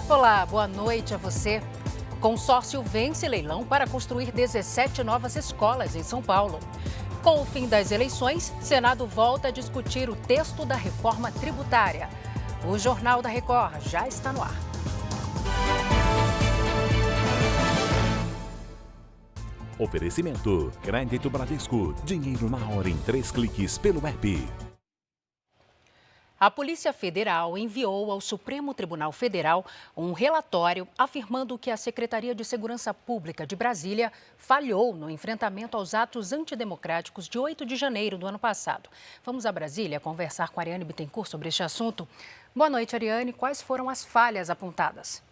Olá, boa noite a você. Consórcio vence leilão para construir 17 novas escolas em São Paulo. Com o fim das eleições, Senado volta a discutir o texto da reforma tributária. O Jornal da Record já está no ar. Oferecimento: Crédito Bradesco. Dinheiro na hora em 3 cliques pelo app. A Polícia Federal enviou ao Supremo Tribunal Federal um relatório afirmando que a Secretaria de Segurança Pública de Brasília falhou no enfrentamento aos atos antidemocráticos de 8 de janeiro do ano passado. Vamos a Brasília conversar com a Ariane Bittencourt sobre este assunto. Boa noite, Ariane. Quais foram as falhas apontadas?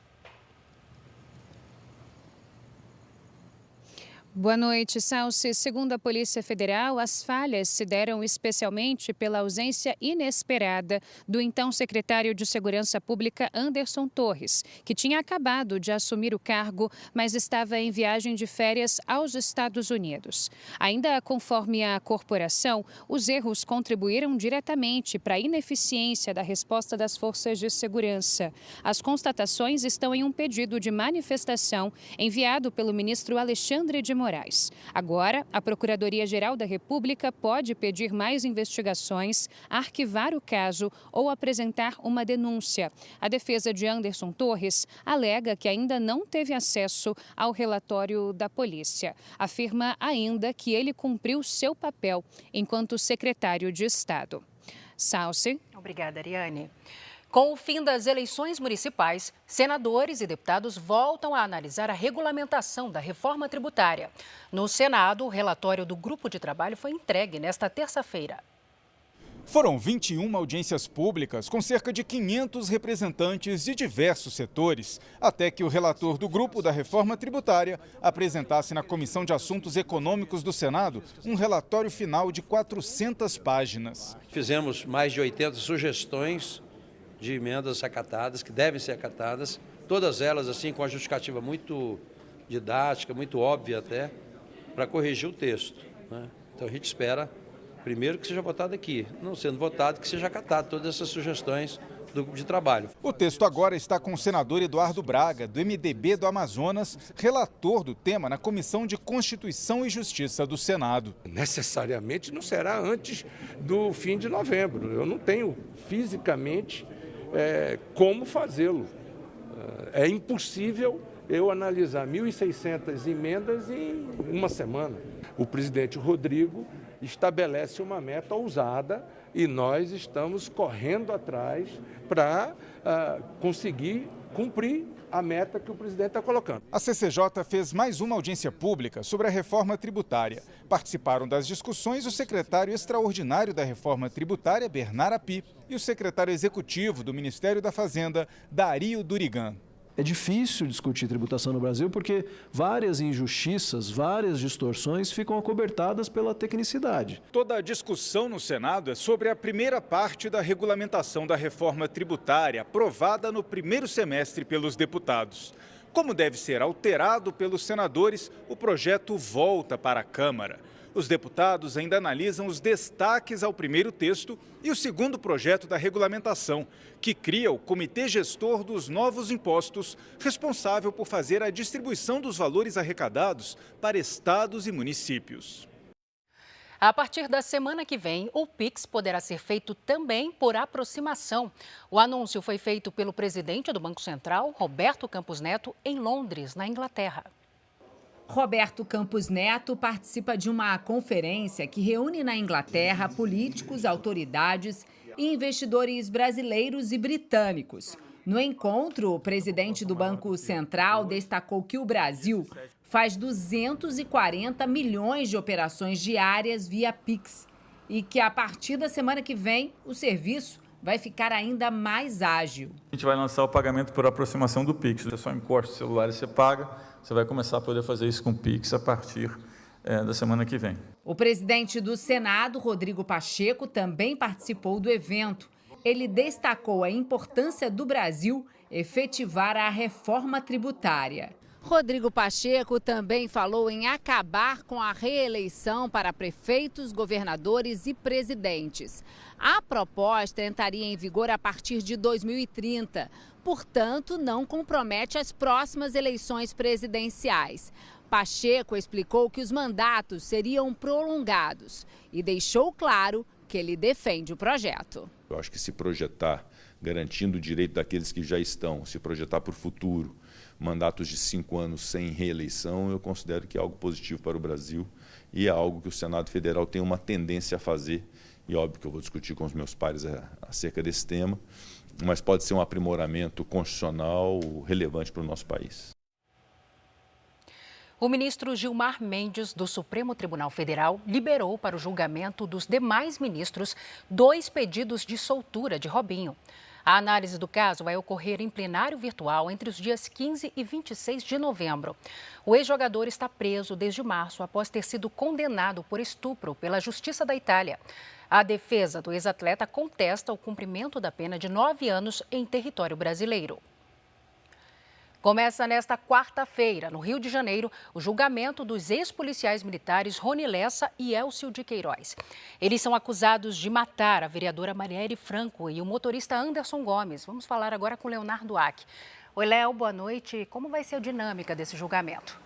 Boa noite, Salsi. Segundo a Polícia Federal, as falhas se deram especialmente pela ausência inesperada do então secretário de Segurança Pública, Anderson Torres, que tinha acabado de assumir o cargo, mas estava em viagem de férias aos Estados Unidos. Ainda conforme a corporação, os erros contribuíram diretamente para a ineficiência da resposta das forças de segurança. As constatações estão em um pedido de manifestação enviado pelo ministro Alexandre de Moraes. Agora, a Procuradoria-Geral da República pode pedir mais investigações, arquivar o caso ou apresentar uma denúncia. A defesa de Anderson Torres alega que ainda não teve acesso ao relatório da polícia. Afirma ainda que ele cumpriu seu papel enquanto secretário de Estado. Salsi. Obrigada, Ariane. Com o fim das eleições municipais, senadores e deputados voltam a analisar a regulamentação da reforma tributária. No Senado, o relatório do grupo de trabalho foi entregue nesta terça-feira. Foram 21 audiências públicas com cerca de 500 representantes de diversos setores, até que o relator do grupo da reforma tributária apresentasse na Comissão de Assuntos Econômicos do Senado um relatório final de 400 páginas. Fizemos mais de 80 sugestões de emendas acatadas, que devem ser acatadas, todas elas assim com a justificativa muito didática, muito óbvia até, para corrigir o texto, né? Então a gente espera, primeiro, que seja votado aqui, não sendo votado, que seja acatado todas essas sugestões do grupo de trabalho. O texto agora está com o senador Eduardo Braga, do MDB do Amazonas, relator do tema na Comissão de Constituição e Justiça do Senado. Necessariamente não será antes do fim de novembro. Eu não tenho fisicamente como fazê-lo. É impossível eu analisar 1.600 emendas em uma semana. O presidente Rodrigo estabelece uma meta ousada e nós estamos correndo atrás para conseguir cumprir a meta que o presidente está colocando. A CCJ fez mais uma audiência pública sobre a reforma tributária. Participaram das discussões o secretário extraordinário da reforma tributária, Bernard Api, e o secretário executivo do Ministério da Fazenda, Dario Durigan. É difícil discutir tributação no Brasil porque várias injustiças, várias distorções ficam acobertadas pela tecnicidade. Toda a discussão no Senado é sobre a primeira parte da regulamentação da reforma tributária, aprovada no primeiro semestre pelos deputados. Como deve ser alterado pelos senadores, o projeto volta para a Câmara. Os deputados ainda analisam os destaques ao primeiro texto e o segundo projeto da regulamentação, que cria o Comitê Gestor dos Novos Impostos, responsável por fazer a distribuição dos valores arrecadados para estados e municípios. A partir da semana que vem, o Pix poderá ser feito também por aproximação. O anúncio foi feito pelo presidente do Banco Central, Roberto Campos Neto, em Londres, na Inglaterra. Roberto Campos Neto participa de uma conferência que reúne na Inglaterra políticos, autoridades e investidores brasileiros e britânicos. No encontro, o presidente do Banco Central destacou que o Brasil faz 240 milhões de operações diárias via Pix e que a partir da semana que vem o serviço vai ficar ainda mais ágil. A gente vai lançar o pagamento por aproximação do Pix. Você só encosta o celular e você paga. Você vai começar a poder fazer isso com o Pix a partir da semana que vem. O presidente do Senado, Rodrigo Pacheco, também participou do evento. Ele destacou a importância do Brasil efetivar a reforma tributária. Rodrigo Pacheco também falou em acabar com a reeleição para prefeitos, governadores e presidentes. A proposta entraria em vigor a partir de 2030, portanto, não compromete as próximas eleições presidenciais. Pacheco explicou que os mandatos seriam prolongados e deixou claro que ele defende o projeto. Eu acho que se projetar, garantindo o direito daqueles que já estão, se projetar para o futuro, mandatos de 5 anos sem reeleição, eu considero que é algo positivo para o Brasil e é algo que o Senado Federal tem uma tendência a fazer. E óbvio que eu vou discutir com os meus pares acerca desse tema, mas pode ser um aprimoramento constitucional relevante para o nosso país. O ministro Gilmar Mendes, do Supremo Tribunal Federal, liberou para o julgamento dos demais ministros 2 pedidos de soltura de Robinho. A análise do caso vai ocorrer em plenário virtual entre os dias 15 e 26 de novembro. O ex-jogador está preso desde março após ter sido condenado por estupro pela Justiça da Itália. A defesa do ex-atleta contesta o cumprimento da pena de 9 anos em território brasileiro. Começa nesta quarta-feira, no Rio de Janeiro, o julgamento dos ex-policiais militares Rony Lessa e Elcio de Queiroz. Eles são acusados de matar a vereadora Marielle Franco e o motorista Anderson Gomes. Vamos falar agora com Leonardo Ack. Oi, Léo, boa noite. Como vai ser a dinâmica desse julgamento?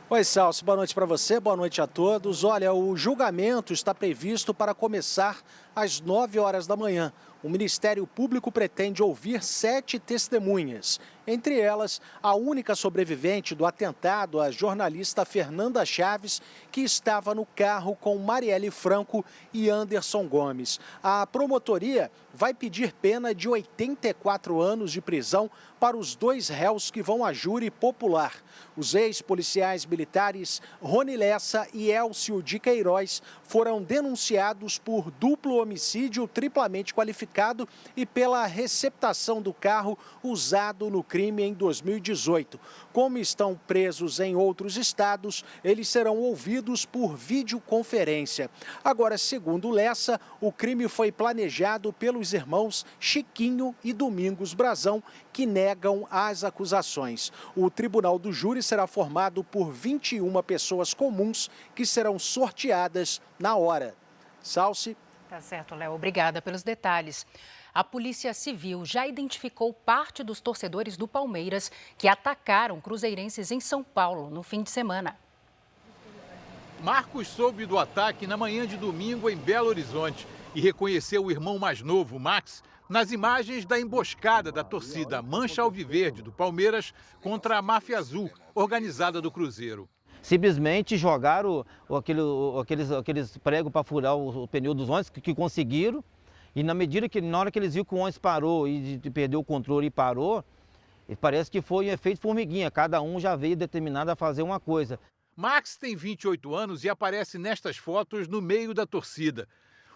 Oi, Celso, boa noite para você, boa noite a todos. Olha, o julgamento está previsto para começar às 9 horas da manhã. O Ministério Público pretende ouvir 7 testemunhas. Entre elas, a única sobrevivente do atentado, a jornalista Fernanda Chaves, que estava no carro com Marielle Franco e Anderson Gomes. A promotoria vai pedir pena de 84 anos de prisão para os 2 réus que vão a júri popular. Os ex-policiais militares Rony Lessa e Elcio de Queiroz foram denunciados por duplo homicídio triplamente qualificado e pela receptação do carro usado no crime em 2018. Como estão presos em outros estados, eles serão ouvidos por videoconferência. Agora, segundo Lessa, o crime foi planejado pelos irmãos Chiquinho e Domingos Brazão, que negam as acusações. O tribunal do júri será formado por 21 pessoas comuns que serão sorteadas na hora. Salce. Tá certo, Léo. Obrigada pelos detalhes. A Polícia Civil já identificou parte dos torcedores do Palmeiras que atacaram cruzeirenses em São Paulo no fim de semana. Marcos soube do ataque na manhã de domingo em Belo Horizonte e reconheceu o irmão mais novo, Max, nas imagens da emboscada da torcida Mancha Alviverde do Palmeiras contra a Máfia Azul, organizada do Cruzeiro. Simplesmente jogaram aqueles pregos para furar o pneu dos ônibus, que conseguiram. E na hora que eles viram que o ônibus parou e perdeu o controle e parou, parece que foi um efeito formiguinha, cada um já veio determinado a fazer uma coisa. Max tem 28 anos e aparece nestas fotos no meio da torcida.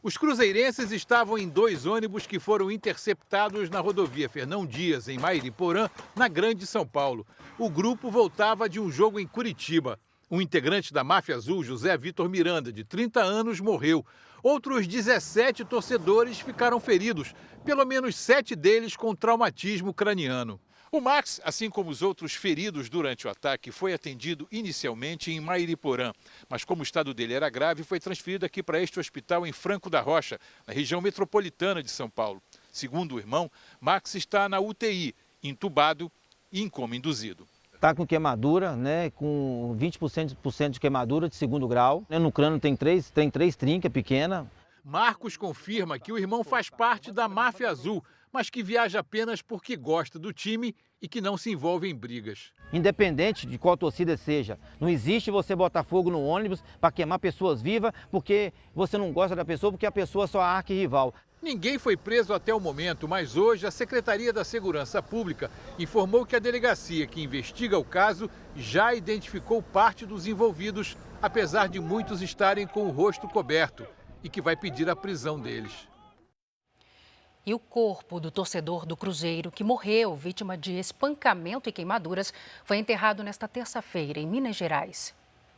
Os cruzeirenses estavam em 2 ônibus que foram interceptados na rodovia Fernão Dias, em Mairiporã, na Grande São Paulo. O grupo voltava de um jogo em Curitiba. Um integrante da Máfia Azul, José Vitor Miranda, de 30 anos, morreu. Outros 17 torcedores ficaram feridos, pelo menos 7 deles com traumatismo craniano. O Max, assim como os outros feridos durante o ataque, foi atendido inicialmente em Mairiporã, mas como o estado dele era grave, foi transferido aqui para este hospital em Franco da Rocha, na região metropolitana de São Paulo. Segundo o irmão, Max está na UTI, entubado e em coma induzido. Está com queimadura, né, com 20% de queimadura de 2º grau. No crânio tem três trincas pequenas. Marcos confirma que o irmão faz parte da Máfia Azul, mas que viaja apenas porque gosta do time e que não se envolve em brigas. Independente de qual torcida seja, não existe você botar fogo no ônibus para queimar pessoas vivas porque você não gosta da pessoa, porque a pessoa é sua arquirrival. Ninguém foi preso até o momento, mas hoje a Secretaria da Segurança Pública informou que a delegacia que investiga o caso já identificou parte dos envolvidos, apesar de muitos estarem com o rosto coberto, e que vai pedir a prisão deles. E o corpo do torcedor do Cruzeiro, que morreu vítima de espancamento e queimaduras, foi enterrado nesta terça-feira em Minas Gerais.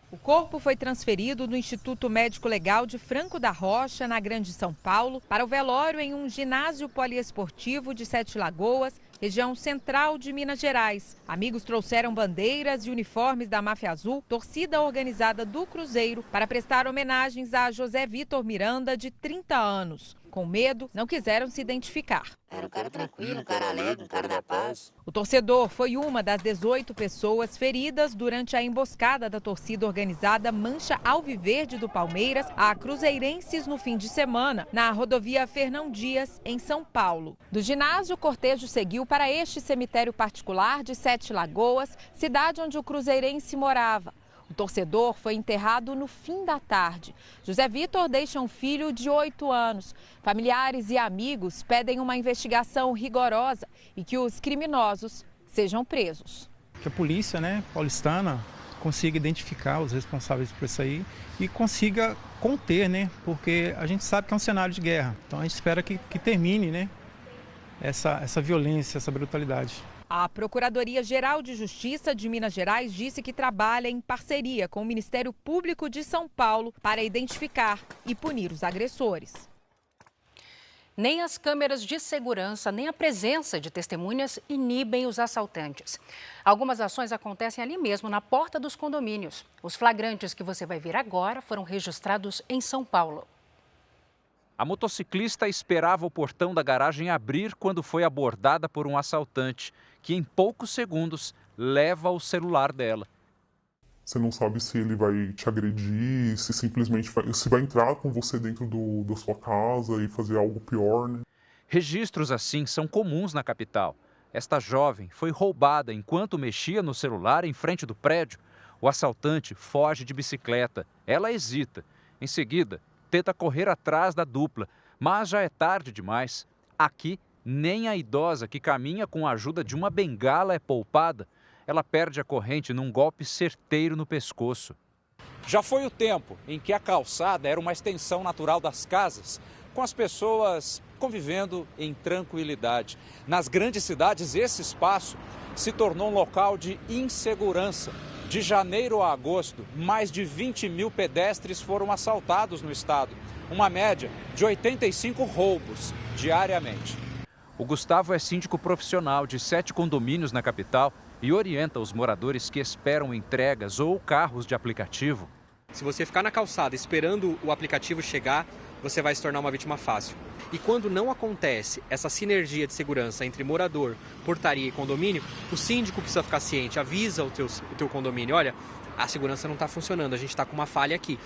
O corpo foi transferido do Instituto Médico Legal de Franco da Rocha, na Grande São Paulo, para o velório em um ginásio poliesportivo de Sete Lagoas, região central de Minas Gerais. Amigos trouxeram bandeiras e uniformes da Máfia Azul, torcida organizada do Cruzeiro, para prestar homenagens a José Vitor Miranda, de 30 anos. Com medo, não quiseram se identificar. Era um cara tranquilo, um cara alegre, um cara da paz. O torcedor foi uma das 18 pessoas feridas durante a emboscada da torcida organizada Mancha Alviverde do Palmeiras a cruzeirenses no fim de semana, na rodovia Fernão Dias, em São Paulo. Do ginásio, o cortejo seguiu para este cemitério particular de Sete Lagoas, cidade onde o cruzeirense morava. O torcedor foi enterrado no fim da tarde. José Vitor deixa um filho de 8 anos. Familiares e amigos pedem uma investigação rigorosa e que os criminosos sejam presos. Que a polícia, paulistana, consiga identificar os responsáveis por isso aí e consiga conter, porque a gente sabe que é um cenário de guerra. Então a gente espera que termine, essa violência, essa brutalidade. A Procuradoria-Geral de Justiça de Minas Gerais disse que trabalha em parceria com o Ministério Público de São Paulo para identificar e punir os agressores. Nem as câmeras de segurança, nem a presença de testemunhas inibem os assaltantes. Algumas ações acontecem ali mesmo, na porta dos condomínios. Os flagrantes que você vai ver agora foram registrados em São Paulo. A motociclista esperava o portão da garagem abrir quando foi abordada por um assaltante, que em poucos segundos leva o celular dela. Você não sabe se ele vai te agredir, se simplesmente vai entrar com você dentro da sua casa e fazer algo pior, Registros assim são comuns na capital. Esta jovem foi roubada enquanto mexia no celular em frente do prédio. O assaltante foge de bicicleta. Ela hesita. Em seguida, tenta correr atrás da dupla, mas já é tarde demais. Aqui, nem a idosa que caminha com a ajuda de uma bengala é poupada. Ela perde a corrente num golpe certeiro no pescoço. Já foi o tempo em que a calçada era uma extensão natural das casas, com as pessoas convivendo em tranquilidade. Nas grandes cidades, esse espaço se tornou um local de insegurança. De janeiro a agosto, mais de 20 mil pedestres foram assaltados no estado. Uma média de 85 roubos diariamente. O Gustavo é síndico profissional de 7 condomínios na capital e orienta os moradores que esperam entregas ou carros de aplicativo. Se você ficar na calçada esperando o aplicativo chegar, você vai se tornar uma vítima fácil. E quando não acontece essa sinergia de segurança entre morador, portaria e condomínio, o síndico precisa ficar ciente, avisa o teu condomínio, olha, a segurança não está funcionando, a gente está com uma falha aqui.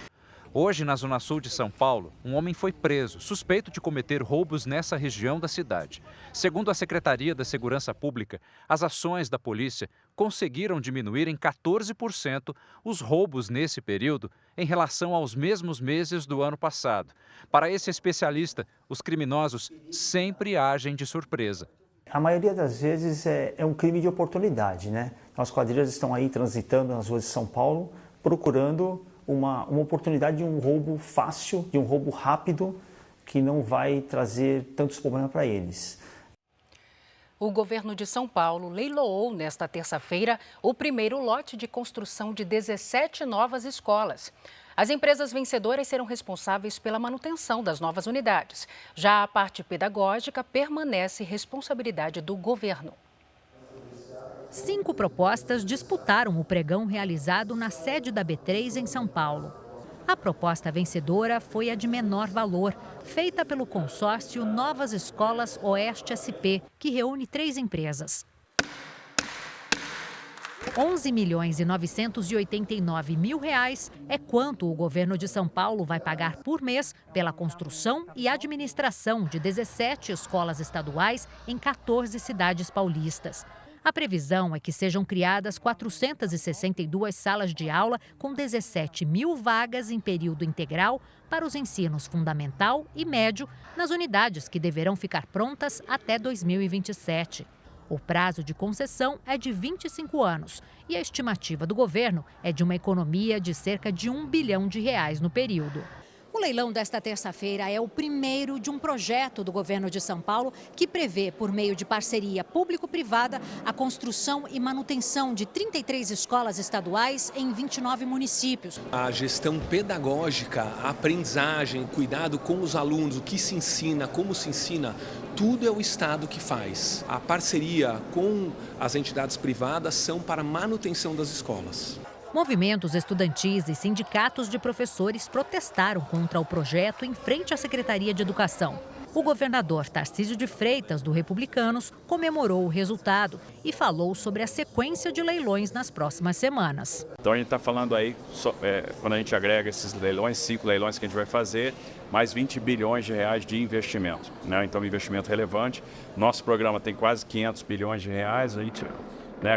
Hoje, na Zona Sul de São Paulo, um homem foi preso, suspeito de cometer roubos nessa região da cidade. Segundo a Secretaria da Segurança Pública, as ações da polícia conseguiram diminuir em 14% os roubos nesse período em relação aos mesmos meses do ano passado. Para esse especialista, os criminosos sempre agem de surpresa. A maioria das vezes é um crime de oportunidade, As quadrilhas estão aí transitando nas ruas de São Paulo, procurando uma oportunidade de um roubo fácil, de um roubo rápido, que não vai trazer tantos problemas para eles. O governo de São Paulo leiloou nesta terça-feira o primeiro lote de construção de 17 novas escolas. As empresas vencedoras serão responsáveis pela manutenção das novas unidades. Já a parte pedagógica permanece responsabilidade do governo. 5 propostas disputaram o pregão realizado na sede da B3 em São Paulo. A proposta vencedora foi a de menor valor, feita pelo consórcio Novas Escolas Oeste SP, que reúne 3 empresas. R$ 11.989.000 é quanto o governo de São Paulo vai pagar por mês pela construção e administração de 17 escolas estaduais em 14 cidades paulistas. A previsão é que sejam criadas 462 salas de aula com 17 mil vagas em período integral para os ensinos fundamental e médio nas unidades que deverão ficar prontas até 2027. O prazo de concessão é de 25 anos e a estimativa do governo é de uma economia de cerca de R$ 1 bilhão no período. O leilão desta terça-feira é o primeiro de um projeto do governo de São Paulo que prevê, por meio de parceria público-privada, a construção e manutenção de 33 escolas estaduais em 29 municípios. A gestão pedagógica, a aprendizagem, o cuidado com os alunos, o que se ensina, como se ensina, tudo é o Estado que faz. A parceria com as entidades privadas são para a manutenção das escolas. Movimentos estudantis e sindicatos de professores protestaram contra o projeto em frente à Secretaria de Educação. O governador Tarcísio de Freitas, do Republicanos, comemorou o resultado e falou sobre a sequência de leilões nas próximas semanas. Então a gente está falando aí, quando a gente agrega esses leilões, 5 leilões que a gente vai fazer, mais 20 bilhões de reais de investimento, né? Então, um investimento relevante. Nosso programa tem quase 500 bilhões de reais, a gente...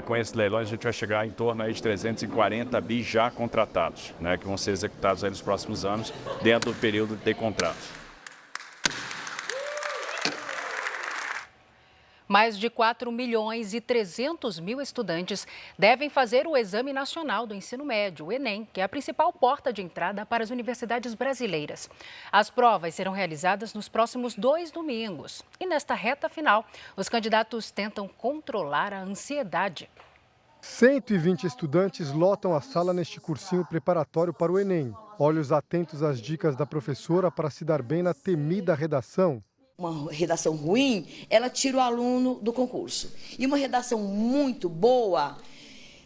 com esses leilões a gente vai chegar em torno aí de 340 bi já contratados, que vão ser executados aí nos próximos anos, dentro do período de contrato. Mais de 4 milhões e 300 mil estudantes devem fazer o Exame Nacional do Ensino Médio, o Enem, que é a principal porta de entrada para as universidades brasileiras. As provas serão realizadas nos próximos 2 domingos. E nesta reta final, os candidatos tentam controlar a ansiedade. 120 estudantes lotam a sala neste cursinho preparatório para o Enem. Olhos atentos às dicas da professora para se dar bem na temida redação. Uma redação ruim, ela tira o aluno do concurso. E uma redação muito boa,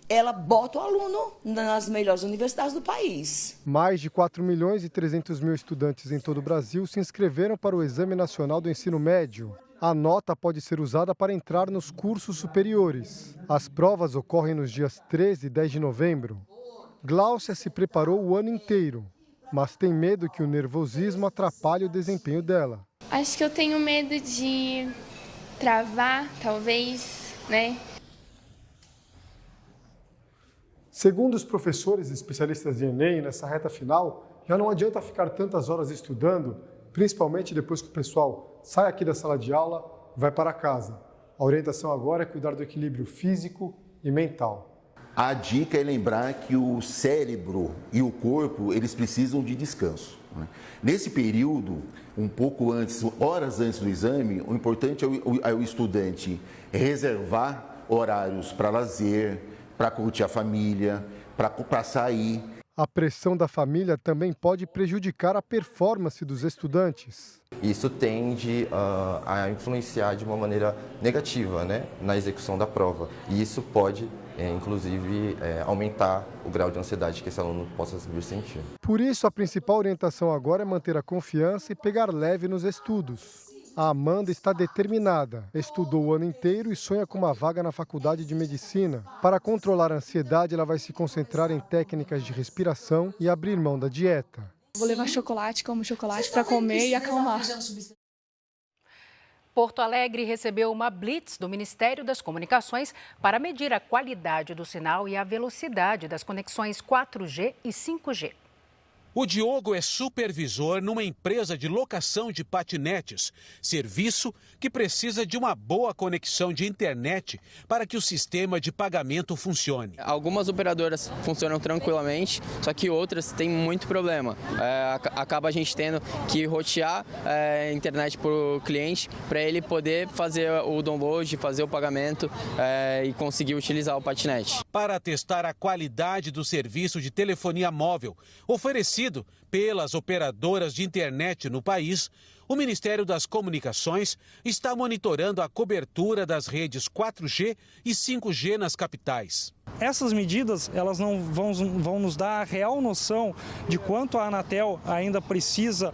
ela bota o aluno nas melhores universidades do país. Mais de 4 milhões e 300 mil estudantes em todo o Brasil se inscreveram para o Exame Nacional do Ensino Médio. A nota pode ser usada para entrar nos cursos superiores. As provas ocorrem nos dias 13 e 10 de novembro. Gláucia se preparou o ano inteiro, mas tem medo que o nervosismo atrapalhe o desempenho dela. Acho que eu tenho medo de travar, talvez, Segundo os professores e especialistas de Enem, nessa reta final, já não adianta ficar tantas horas estudando, principalmente depois que o pessoal sai aqui da sala de aula e vai para casa. A orientação agora é cuidar do equilíbrio físico e mental. A dica é lembrar que o cérebro e o corpo, eles precisam de descanso. Nesse período, um pouco antes, horas antes do exame, o importante é o estudante reservar horários para lazer, para curtir a família, para sair. A pressão da família também pode prejudicar a performance dos estudantes. Isso tende a influenciar de uma maneira negativa, na execução da prova. E isso pode, inclusive, aumentar o grau de ansiedade que esse aluno possa vir sentir. Por isso, a principal orientação agora é manter a confiança e pegar leve nos estudos. A Amanda está determinada, estudou o ano inteiro e sonha com uma vaga na faculdade de medicina. Para controlar a ansiedade, ela vai se concentrar em técnicas de respiração e abrir mão da dieta. Vou levar chocolate, como chocolate para comer e acalmar. Porto Alegre recebeu uma blitz do Ministério das Comunicações para medir a qualidade do sinal e a velocidade das conexões 4G e 5G. O Diogo é supervisor numa empresa de locação de patinetes, serviço que precisa de uma boa conexão de internet para que o sistema de pagamento funcione. Algumas operadoras funcionam tranquilamente, só que outras têm muito problema. Acaba a gente tendo que rotear a internet para o cliente para ele poder fazer o download, fazer o pagamento e conseguir utilizar o patinete. Para testar a qualidade do serviço de telefonia móvel oferecido pelas operadoras de internet no país, o Ministério das Comunicações está monitorando a cobertura das redes 4G e 5G nas capitais. Essas medidas elas não vão nos dar a real noção de quanto a Anatel ainda precisa,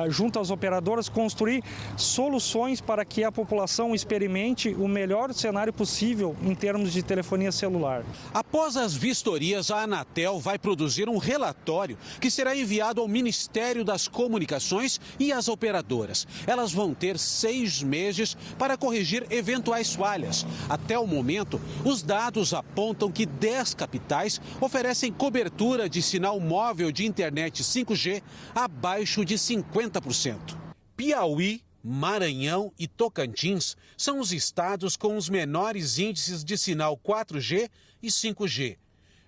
junto às operadoras, construir soluções para que a população experimente o melhor cenário possível em termos de telefonia celular. Após as vistorias, a Anatel vai produzir um relatório que será enviado ao Ministério das Comunicações e às operadoras. Elas vão ter 6 meses para corrigir eventuais falhas. Até o momento, os dados apontam que 10 capitais oferecem cobertura de sinal móvel de internet 5G abaixo de 50%. Piauí, Maranhão e Tocantins são os estados com os menores índices de sinal 4G e 5G.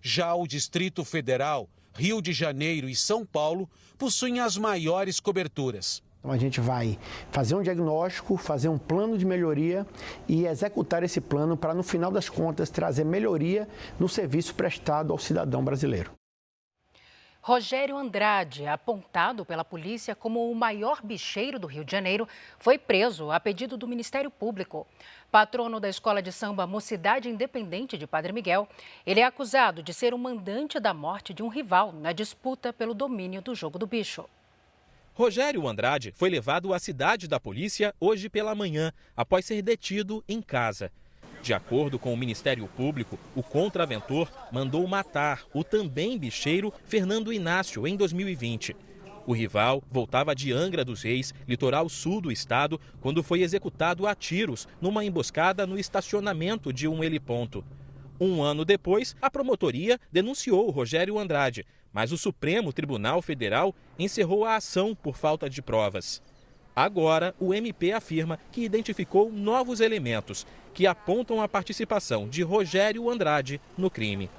Já o Distrito Federal, Rio de Janeiro e São Paulo possuem as maiores coberturas. Então a gente vai fazer um diagnóstico, fazer um plano de melhoria e executar esse plano para, no final das contas, trazer melhoria no serviço prestado ao cidadão brasileiro. Rogério Andrade, apontado pela polícia como o maior bicheiro do Rio de Janeiro, foi preso a pedido do Ministério Público. Patrono da escola de samba Mocidade Independente de Padre Miguel, ele é acusado de ser o mandante da morte de um rival na disputa pelo domínio do jogo do bicho. Rogério Andrade foi levado à cidade da polícia hoje pela manhã, após ser detido em casa. De acordo com o Ministério Público, o contraventor mandou matar o também bicheiro Fernando Inácio em 2020. O rival voltava de Angra dos Reis, litoral sul do estado, quando foi executado a tiros numa emboscada no estacionamento de um heliponto. Um ano depois, a promotoria denunciou o Rogério Andrade, mas o Supremo Tribunal Federal encerrou a ação por falta de provas. Agora, o MP afirma que identificou novos elementos que apontam a participação de Rogério Andrade no crime.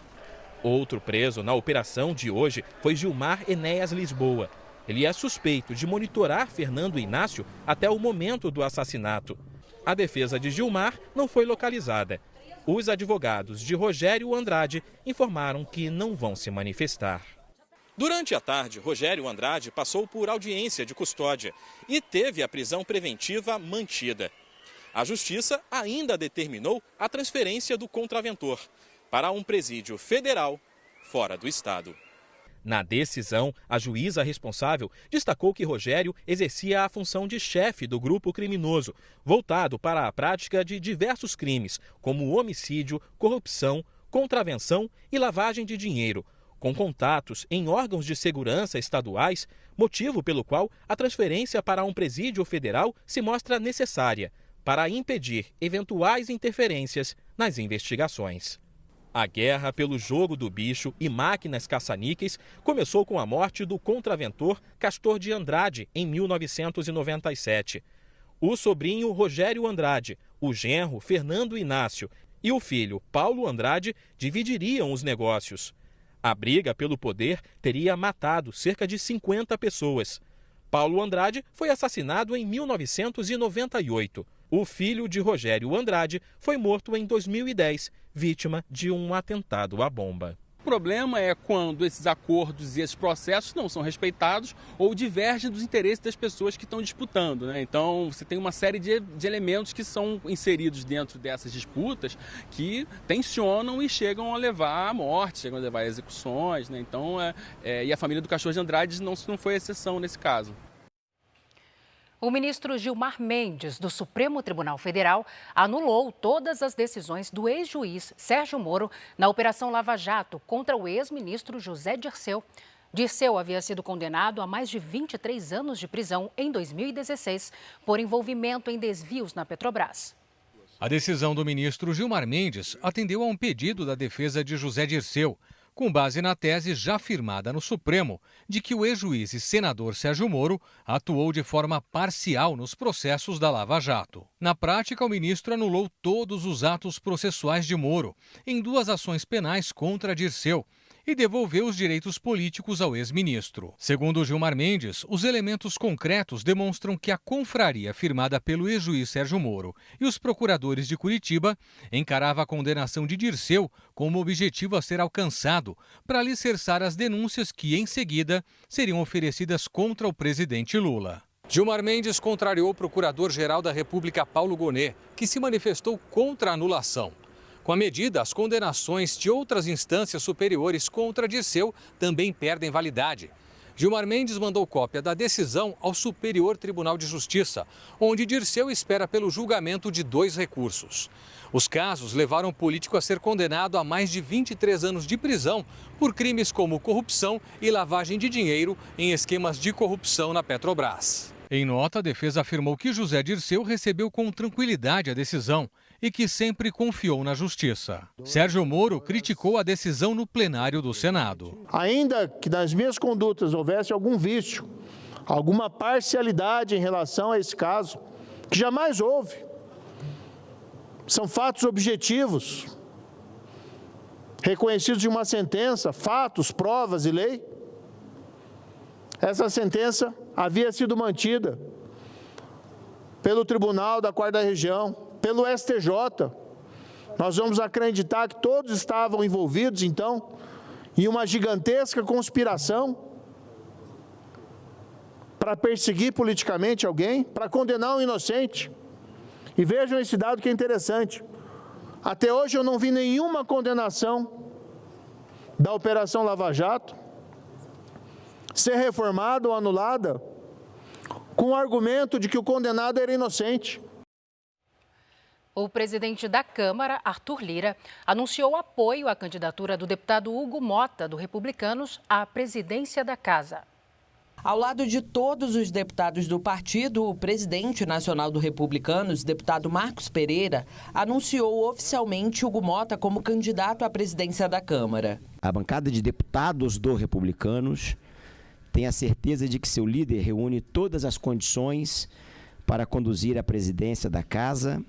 Outro preso na operação de hoje foi Gilmar Enéas Lisboa. Ele é suspeito de monitorar Fernando Inácio até o momento do assassinato. A defesa de Gilmar não foi localizada. Os advogados de Rogério Andrade informaram que não vão se manifestar. Durante a tarde, Rogério Andrade passou por audiência de custódia e teve a prisão preventiva mantida. A Justiça ainda determinou a transferência do contraventor para um presídio federal fora do estado. Na decisão, a juíza responsável destacou que Rogério exercia a função de chefe do grupo criminoso, voltado para a prática de diversos crimes, como homicídio, corrupção, contravenção e lavagem de dinheiro, com contatos em órgãos de segurança estaduais, motivo pelo qual a transferência para um presídio federal se mostra necessária para impedir eventuais interferências nas investigações. A guerra pelo jogo do bicho e máquinas caça-níqueis começou com a morte do contraventor Castor de Andrade em 1997. O sobrinho Rogério Andrade, o genro Fernando Inácio e o filho Paulo Andrade dividiriam os negócios. A briga pelo poder teria matado cerca de 50 pessoas. Paulo Andrade foi assassinado em 1998. O filho de Rogério Andrade foi morto em 2010, vítima de um atentado à bomba. O problema é quando esses acordos e esses processos não são respeitados ou divergem dos interesses das pessoas que estão disputando, né? Então, você tem uma série de elementos que são inseridos dentro dessas disputas que tensionam e chegam a levar à morte, chegam a levar a execuções, né? Então, e a família do Castor de Andrade não foi exceção nesse caso. O ministro Gilmar Mendes, do Supremo Tribunal Federal, anulou todas as decisões do ex-juiz Sérgio Moro na Operação Lava Jato contra o ex-ministro José Dirceu. Dirceu havia sido condenado a mais de 23 anos de prisão em 2016 por envolvimento em desvios na Petrobras. A decisão do ministro Gilmar Mendes atendeu a um pedido da defesa de José Dirceu, com base na tese já firmada no Supremo de que o ex-juiz e senador Sérgio Moro atuou de forma parcial nos processos da Lava Jato. Na prática, o ministro anulou todos os atos processuais de Moro em 2 ações penais contra Dirceu e devolveu os direitos políticos ao ex-ministro. Segundo Gilmar Mendes, os elementos concretos demonstram que a confraria firmada pelo ex-juiz Sérgio Moro e os procuradores de Curitiba encarava a condenação de Dirceu como objetivo a ser alcançado para alicerçar as denúncias que, em seguida, seriam oferecidas contra o presidente Lula. Gilmar Mendes contrariou o procurador-geral da República, Paulo Gonet, que se manifestou contra a anulação. Com a medida, as condenações de outras instâncias superiores contra Dirceu também perdem validade. Gilmar Mendes mandou cópia da decisão ao Superior Tribunal de Justiça, onde Dirceu espera pelo julgamento de 2 recursos. Os casos levaram o político a ser condenado a mais de 23 anos de prisão por crimes como corrupção e lavagem de dinheiro em esquemas de corrupção na Petrobras. Em nota, a defesa afirmou que José Dirceu recebeu com tranquilidade a decisão e que sempre confiou na Justiça. Sérgio Moro criticou a decisão no plenário do Senado. Ainda que nas minhas condutas houvesse algum vício, alguma parcialidade em relação a esse caso, que jamais houve. São fatos objetivos, reconhecidos em uma sentença, fatos, provas e lei. Essa sentença havia sido mantida pelo Tribunal da 4ª Região, pelo STJ. Nós vamos acreditar que todos estavam envolvidos, então, em uma gigantesca conspiração para perseguir politicamente alguém, para condenar um inocente. E vejam esse dado que é interessante. Até hoje eu não vi nenhuma condenação da Operação Lava Jato ser reformada ou anulada com o argumento de que o condenado era inocente. O presidente da Câmara, Arthur Lira, anunciou apoio à candidatura do deputado Hugo Mota, do Republicanos, à presidência da Casa. Ao lado de todos os deputados do partido, o presidente nacional do Republicanos, deputado Marcos Pereira, anunciou oficialmente Hugo Mota como candidato à presidência da Câmara. A bancada de deputados do Republicanos tem a certeza de que seu líder reúne todas as condições para conduzir a presidência da Casa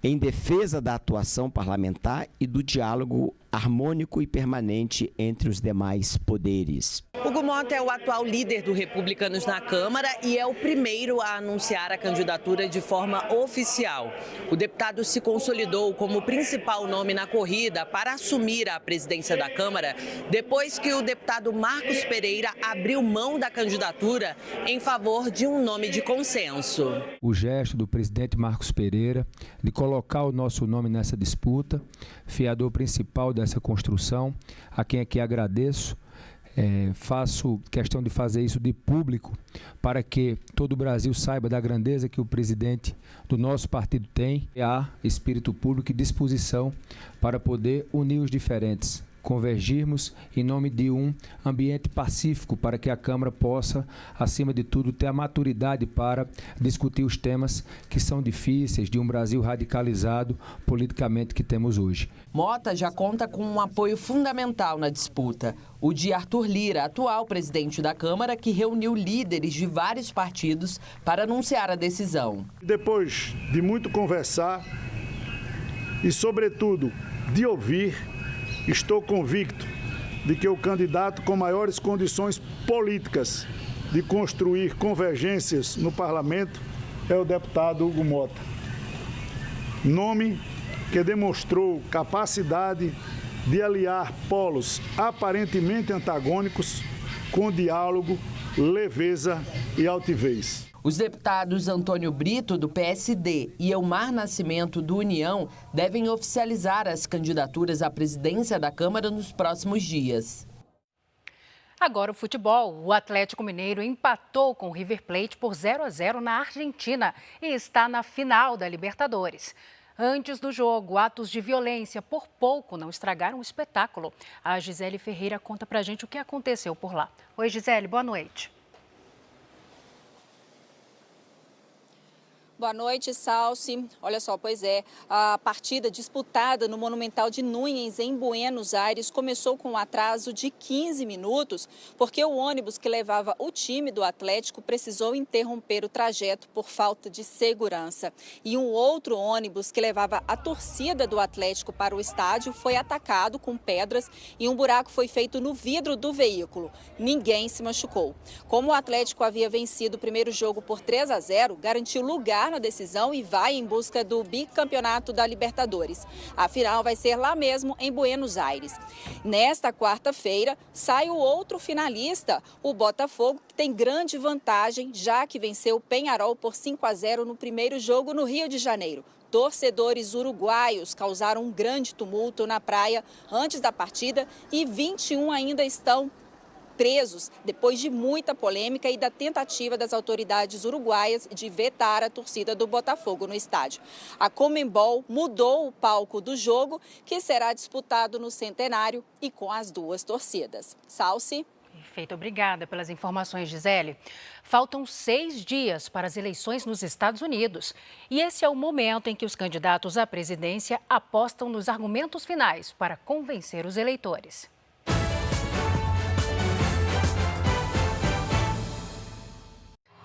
em defesa da atuação parlamentar e do diálogo harmônico e permanente entre os demais poderes. Hugo Mota é o atual líder do Republicanos na Câmara e é o primeiro a anunciar a candidatura de forma oficial. O deputado se consolidou como o principal nome na corrida para assumir a presidência da Câmara depois que o deputado Marcos Pereira abriu mão da candidatura em favor de um nome de consenso. O gesto do presidente Marcos Pereira de colocar o nosso nome nessa disputa, fiador principal dessa construção, a quem aqui agradeço. Faço questão de fazer isso de público para que todo o Brasil saiba da grandeza que o presidente do nosso partido tem. Há espírito público e disposição para poder unir os diferentes, convergirmos em nome de um ambiente pacífico para que a Câmara possa, acima de tudo, ter a maturidade para discutir os temas que são difíceis de um Brasil radicalizado politicamente que temos hoje. Mota já conta com um apoio fundamental na disputa, o de Arthur Lira, atual presidente da Câmara, que reuniu líderes de vários partidos para anunciar a decisão. Depois de muito conversar e, sobretudo, de ouvir, estou convicto de que o candidato com maiores condições políticas de construir convergências no parlamento é o deputado Hugo Mota. Nome que demonstrou capacidade de aliar polos aparentemente antagônicos com diálogo, leveza e altivez. Os deputados Antônio Brito, do PSD, e Elmar Nascimento, do União, devem oficializar as candidaturas à presidência da Câmara nos próximos dias. Agora o futebol. O Atlético Mineiro empatou com o River Plate por 0-0 na Argentina e está na final da Libertadores. Antes do jogo, atos de violência por pouco não estragaram o espetáculo. A Gisele Ferreira conta pra gente o que aconteceu por lá. Oi, Gisele, boa noite. Boa noite, Salsi. Olha só, pois é, a partida disputada no Monumental de Núñez, em Buenos Aires, começou com um atraso de 15 minutos, porque o ônibus que levava o time do Atlético precisou interromper o trajeto por falta de segurança. E um outro ônibus que levava a torcida do Atlético para o estádio foi atacado com pedras e um buraco foi feito no vidro do veículo. Ninguém se machucou. Como o Atlético havia vencido o primeiro jogo por 3-0, garantiu lugar na decisão e vai em busca do bicampeonato da Libertadores. A final vai ser lá mesmo em Buenos Aires. Nesta quarta-feira sai o outro finalista, o Botafogo, que tem grande vantagem, já que venceu o Peñarol por 5-0 no primeiro jogo no Rio de Janeiro. Torcedores uruguaios causaram um grande tumulto na praia antes da partida e 21 ainda estão presos depois de muita polêmica e da tentativa das autoridades uruguaias de vetar a torcida do Botafogo no estádio. A Conmebol mudou o palco do jogo, que será disputado no Centenário e com as duas torcidas. Salsi. Perfeito, obrigada pelas informações, Gisele. Faltam 6 dias para as eleições nos Estados Unidos. E esse é o momento em que os candidatos à presidência apostam nos argumentos finais para convencer os eleitores.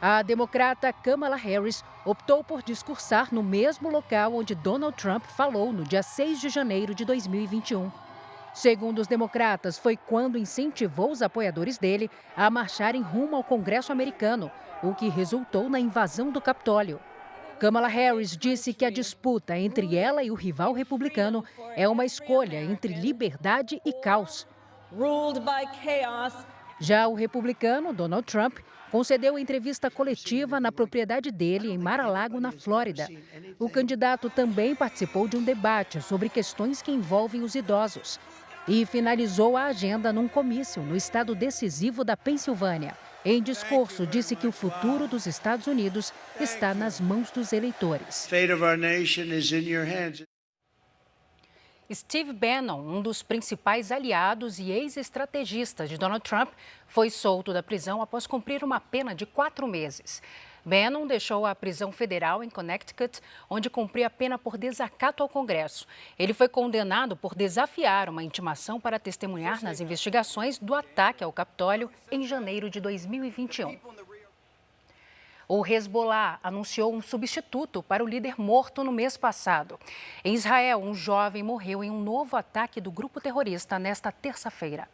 A democrata Kamala Harris optou por discursar no mesmo local onde Donald Trump falou no dia 6 de janeiro de 2021. Segundo os democratas, foi quando incentivou os apoiadores dele a marcharem rumo ao Congresso americano, o que resultou na invasão do Capitólio. Kamala Harris disse que a disputa entre ela e o rival republicano é uma escolha entre liberdade e caos. Já o republicano Donald Trump concedeu entrevista coletiva na propriedade dele em Mar-a-Lago, na Flórida. O candidato também participou de um debate sobre questões que envolvem os idosos e finalizou a agenda num comício no estado decisivo da Pensilvânia. Em discurso, disse que o futuro dos Estados Unidos está nas mãos dos eleitores. Steve Bannon, um dos principais aliados e ex-estrategistas de Donald Trump, foi solto da prisão após cumprir uma pena de 4 meses. Bannon deixou a prisão federal em Connecticut, onde cumpria a pena por desacato ao Congresso. Ele foi condenado por desafiar uma intimação para testemunhar nas investigações do ataque ao Capitólio em janeiro de 2021. O Hezbollah anunciou um substituto para o líder morto no mês passado. Em Israel, um jovem morreu em um novo ataque do grupo terrorista nesta terça-feira.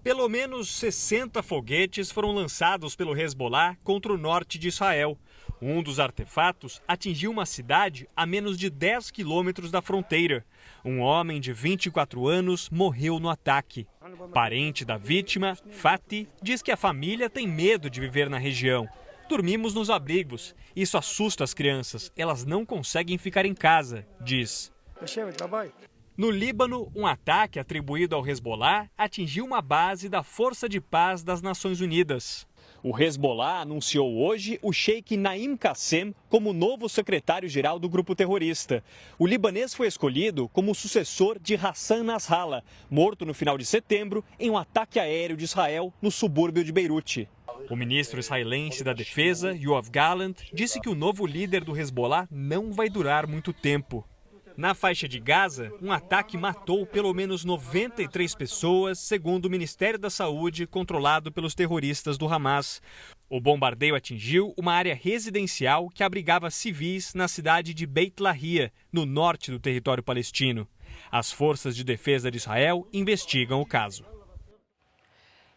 Pelo menos 60 foguetes foram lançados pelo Hezbollah contra o norte de Israel. Um dos artefatos atingiu uma cidade a menos de 10 quilômetros da fronteira. Um homem de 24 anos morreu no ataque. Parente da vítima, Fatih, diz que a família tem medo de viver na região. Dormimos nos abrigos. Isso assusta as crianças. Elas não conseguem ficar em casa, diz. No Líbano, um ataque atribuído ao Hezbollah atingiu uma base da Força de Paz das Nações Unidas. O Hezbollah anunciou hoje o Sheikh Naim Qassem como novo secretário-geral do grupo terrorista. O libanês foi escolhido como sucessor de Hassan Nasrallah, morto no final de setembro em um ataque aéreo de Israel no subúrbio de Beirute. O ministro israelense da Defesa, Yoav Gallant, disse que o novo líder do Hezbollah não vai durar muito tempo. Na faixa de Gaza, um ataque matou pelo menos 93 pessoas, segundo o Ministério da Saúde, controlado pelos terroristas do Hamas. O bombardeio atingiu uma área residencial que abrigava civis na cidade de Beit Lahia, no norte do território palestino. As forças de defesa de Israel investigam o caso.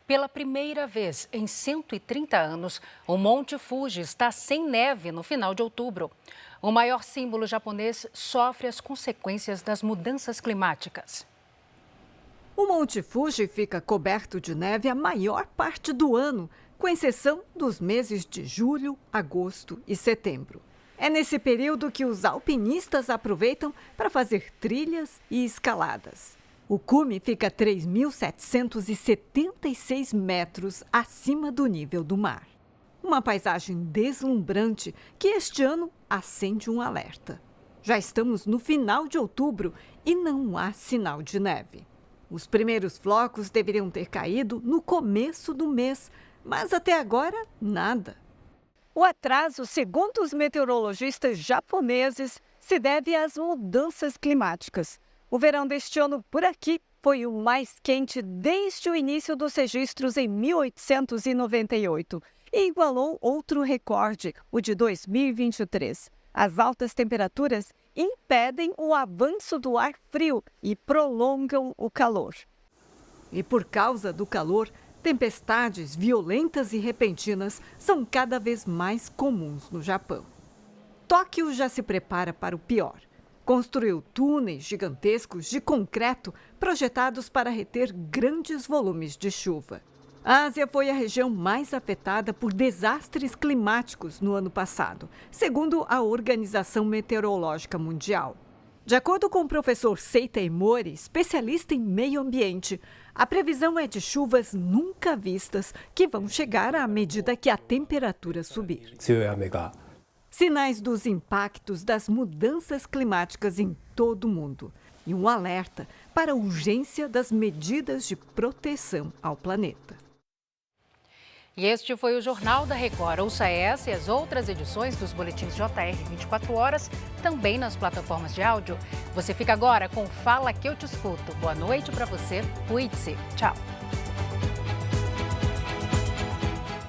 Pela primeira vez em 130 anos, o Monte Fuji está sem neve no final de outubro. O maior símbolo japonês sofre as consequências das mudanças climáticas. O Monte Fuji fica coberto de neve a maior parte do ano, com exceção dos meses de julho, agosto e setembro. É nesse período que os alpinistas aproveitam para fazer trilhas e escaladas. O cume fica a 3.776 metros acima do nível do mar. Uma paisagem deslumbrante que este ano acende um alerta. Já estamos no final de outubro e não há sinal de neve. Os primeiros flocos deveriam ter caído no começo do mês, mas até agora nada. O atraso, segundo os meteorologistas japoneses, se deve às mudanças climáticas. O verão deste ano por aqui foi o mais quente desde o início dos registros em 1898 e igualou outro recorde, o de 2023. As altas temperaturas impedem o avanço do ar frio e prolongam o calor. E por causa do calor, tempestades violentas e repentinas são cada vez mais comuns no Japão. Tóquio já se prepara para o pior. Construiu túneis gigantescos de concreto projetados para reter grandes volumes de chuva. A Ásia foi a região mais afetada por desastres climáticos no ano passado, segundo a Organização Meteorológica Mundial. De acordo com o professor Seita Emori, especialista em meio ambiente, a previsão é de chuvas nunca vistas que vão chegar à medida que a temperatura subir. Sinais dos impactos das mudanças climáticas em todo o mundo e um alerta para a urgência das medidas de proteção ao planeta. E este foi o Jornal da Record. Ouça essa e as outras edições dos boletins JR 24 horas, também nas plataformas de áudio. Você fica agora com Fala Que Eu Te Escuto. Boa noite para você, cuide-se. Tchau.